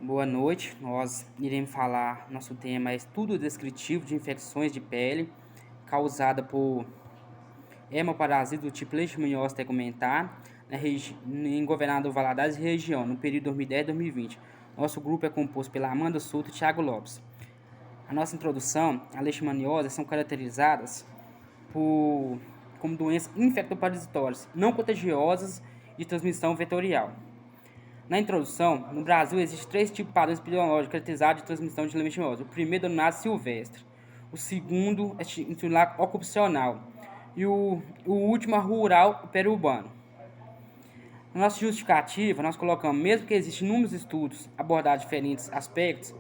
Boa noite, nós iremos falar, nosso tema é estudo descritivo de infecções de pele causada por hemoparasita do tipo leishmaniose tegumentar em Governador Valadares e região, no período 2010 2020. Nosso grupo é composto pela Amanda Souto e Thiago Lopes. A nossa introdução, a leishmaniose são caracterizadas como doenças infectoparasitórias não contagiosas de transmissão vetorial. Na introdução, no Brasil existem três tipos de padrões epidemiológicos caracterizados de transmissão de leishmaniose. O primeiro é denominado silvestre, o segundo é titular ocupacional e o último é rural e periurbano. Na nossa justificativa, nós colocamos, mesmo que existam inúmeros estudos abordando diferentes aspectos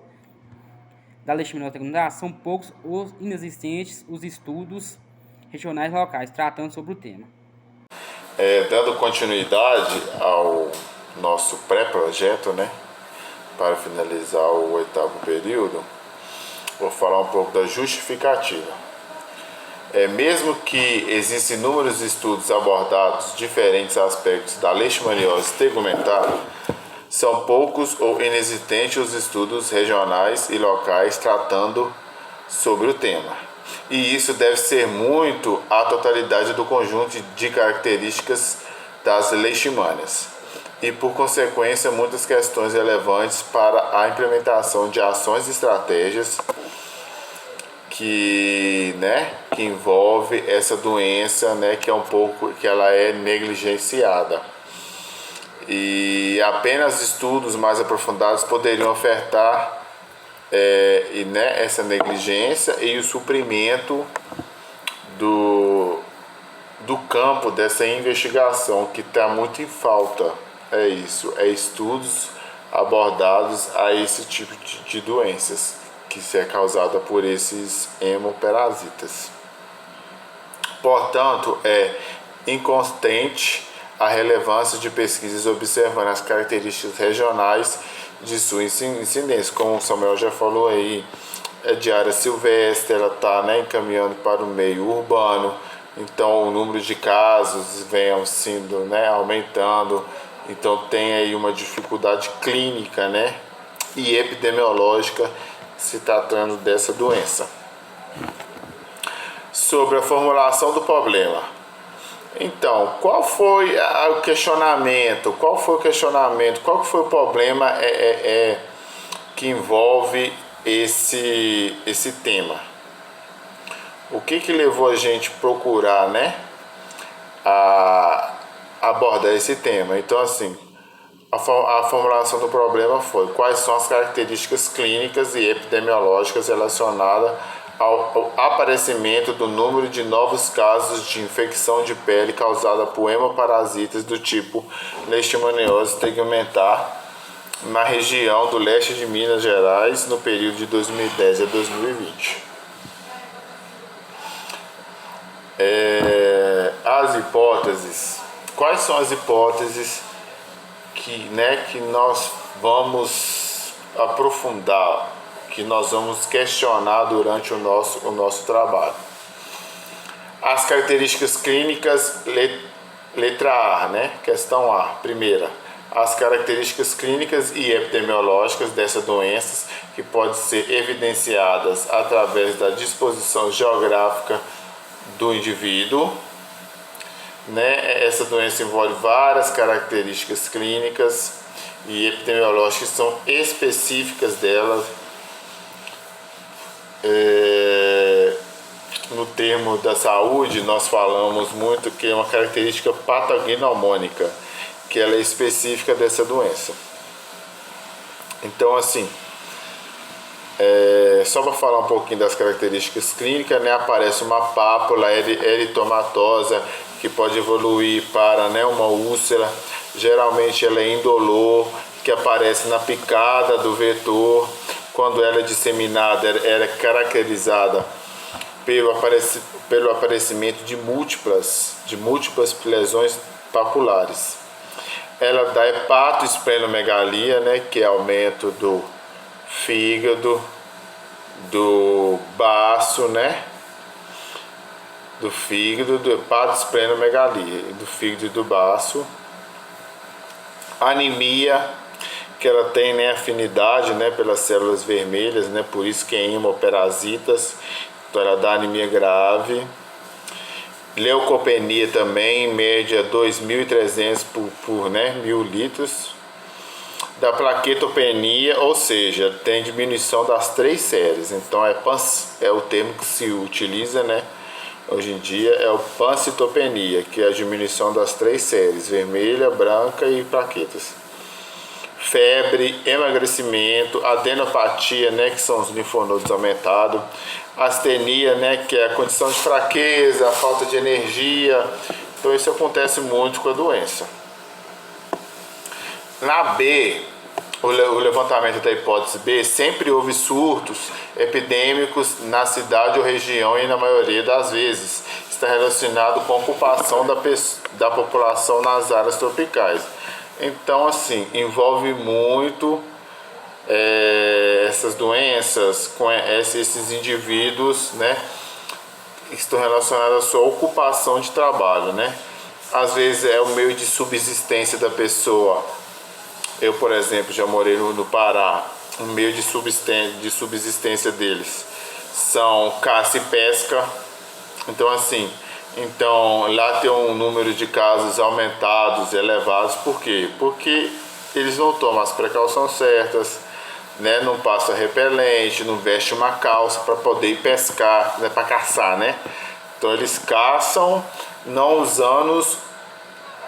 da leishmaniose secundária, são poucos ou inexistentes os estudos regionais locais tratando sobre o tema. Dando continuidade ao nosso pré-projeto, né, para finalizar o 8º período, vou falar um pouco da justificativa. Mesmo que existam inúmeros estudos abordados diferentes aspectos da leishmaniose tegumentar, são poucos ou inexistentes os estudos regionais e locais tratando sobre o tema. E isso deve ser muito à totalidade do conjunto de características das leishmanias e, por consequência, muitas questões relevantes para a implementação de ações e estratégias que envolve essa doença, que ela é negligenciada. E apenas estudos mais aprofundados poderiam ofertar essa negligência e o suprimento do campo dessa investigação que está muito em falta. É estudos abordados a esse tipo de doenças que é causada por esses hemoparasitas. Portanto, é inconstante a relevância de pesquisas observando as características regionais de sua incidência. Como o Samuel já falou aí, é de área silvestre, ela está encaminhando para o meio urbano, então o número de casos vem sendo aumentando, então tem aí uma dificuldade clínica e epidemiológica se tratando dessa doença. Sobre a formulação do problema. Então, qual foi o questionamento? Qual foi o problema que envolve esse tema? O que levou a gente a procurar a abordar esse tema? Então, assim, a formulação do problema foi: quais são as características clínicas e epidemiológicas relacionadas ao aparecimento do número de novos casos de infecção de pele causada por hemoparasitas do tipo leishmaniose tegumentar na região do leste de Minas Gerais no período de 2010 a 2020. As hipóteses. Quais são as hipóteses que nós vamos aprofundar, que nós vamos questionar durante o nosso trabalho? As características clínicas, letra A, questão A, primeira. As características clínicas e epidemiológicas dessas doenças que podem ser evidenciadas através da disposição geográfica do indivíduo. Essa doença envolve várias características clínicas e epidemiológicas que são específicas dela. No termo da saúde, nós falamos muito que é uma característica patognomônica, que ela é específica dessa doença. Então, assim, só para falar um pouquinho das características clínicas, aparece uma pápula eritomatosa que pode evoluir para uma úlcera. Geralmente ela é indolor, que aparece na picada do quando ela é disseminada, ela é caracterizada pelo aparecimento de múltiplas lesões papulares. Ela dá hepatoesplenomegalia, que é aumento do fígado, do baço, do fígado, do hepatoesplenomegalia, do fígado e do baço. Anemia, que ela tem, né, afinidade, né, pelas células vermelhas, né, por isso que é hemoparasitas, então ela dá anemia grave. Leucopenia também, em média 2.300 por né, 1.000 litros. Da plaquetopenia, ou seja, tem diminuição das 3 séries, então é o termo que se utiliza, né, hoje em dia, é o pancitopenia, que é a diminuição das 3 séries, vermelha, branca e plaquetas. Febre, emagrecimento, adenopatia, né, que são os linfonodos aumentados, astenia, né, que é a condição de fraqueza, a falta de energia. Então isso acontece muito com a doença. Na B, o levantamento da hipótese B, sempre houve surtos epidêmicos na cidade ou região e na maioria das vezes está relacionado com a ocupação da população nas áreas tropicais. Então, assim, envolve muito essas doenças com esses indivíduos, né, que estão relacionados à sua ocupação de trabalho, né? Às vezes é o meio de subsistência da pessoa. Eu, por exemplo, já morei no Pará. O meio de subsistência deles são caça e pesca. Então, assim, lá tem um número de casos aumentados, elevados. Por quê? Porque eles não tomam as precauções certas, né? Não passa repelente, não veste uma calça para poder ir pescar, né? Para caçar, né? Então eles caçam não usando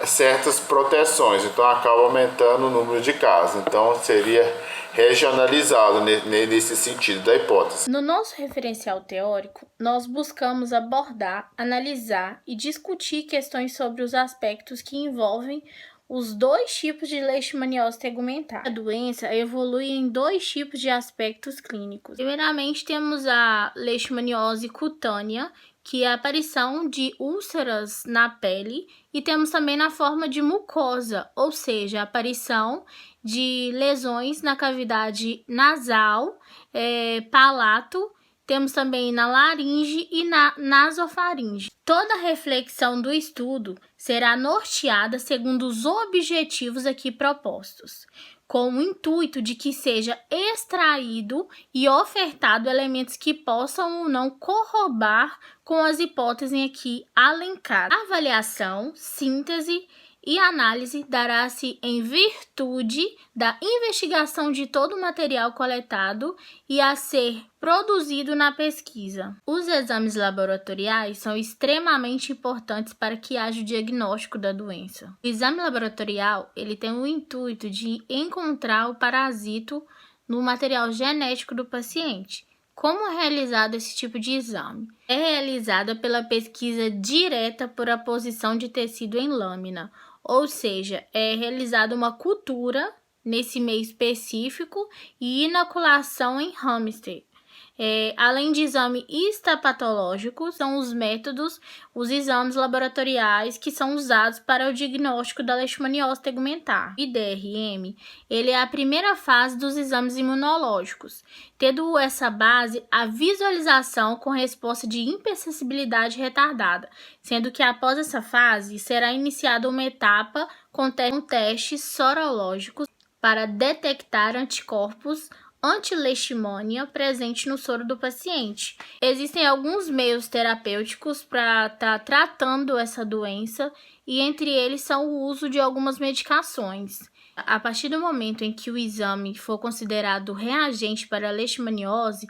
certas proteções, então acaba aumentando o número de casos. Então seria regionalizado nesse sentido da hipótese. No nosso referencial teórico, nós buscamos abordar, analisar e discutir questões sobre os aspectos que envolvem os 2 tipos de leishmaniose tegumentar. A doença evolui em 2 tipos de aspectos clínicos. Primeiramente, temos a leishmaniose cutânea, que é a aparição de úlceras na pele, e temos também na forma de mucosa, ou seja, a aparição de lesões na cavidade nasal, palato, temos também na laringe e na nasofaringe. Toda a reflexão do estudo será norteada segundo os objetivos aqui propostos, com o intuito de que seja extraído e ofertado elementos que possam ou não corroborar com as hipóteses aqui alencadas. A avaliação, síntese e análise dará-se em virtude da investigação de todo o material coletado e a ser produzido na pesquisa. Os exames laboratoriais são extremamente importantes para que haja o diagnóstico da doença. O exame laboratorial, ele tem o intuito de encontrar o parasito no material genético do paciente. Como é realizado esse tipo de exame? É realizada pela pesquisa direta por aposição de tecido em lâmina, ou seja, é realizada uma cultura nesse meio específico e inoculação em hamster. Além de exame histopatológico, são os exames laboratoriais que são usados para o diagnóstico da leishmaniose tegumentar. O IDRM, ele é a primeira fase dos exames imunológicos, tendo essa base a visualização com resposta de hipersensibilidade retardada, sendo que após essa fase será iniciada uma etapa com testes sorológicos para detectar anticorpos anti-leishmania presente no soro do paciente. Existem alguns meios terapêuticos para estar tratando essa doença e entre eles são o uso de algumas medicações. A partir do momento em que o exame for considerado reagente para a leishmaniose,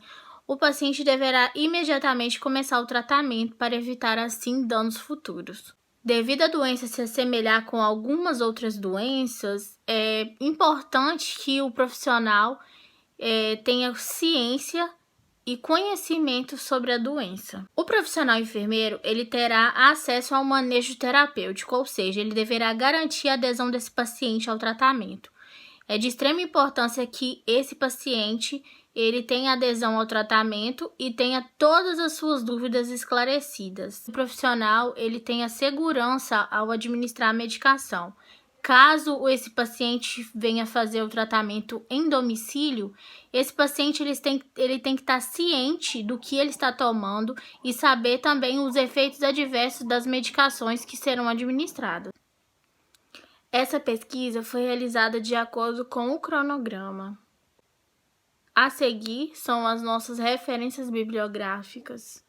o paciente deverá imediatamente começar o tratamento para evitar assim danos futuros. Devido à doença se assemelhar com algumas outras doenças, é importante que o profissional tenha ciência e conhecimento sobre a doença. O profissional enfermeiro, ele terá acesso ao manejo terapêutico, ou seja, ele deverá garantir a adesão desse paciente ao tratamento. É de extrema importância que esse paciente ele tenha adesão ao tratamento e tenha todas as suas dúvidas esclarecidas. O profissional ele tenha segurança ao administrar a medicação. Caso esse paciente venha fazer o tratamento em domicílio, esse paciente ele tem que estar ciente do que ele está tomando e saber também os efeitos adversos das medicações que serão administradas. Essa pesquisa foi realizada de acordo com o cronograma. A seguir são as nossas referências bibliográficas.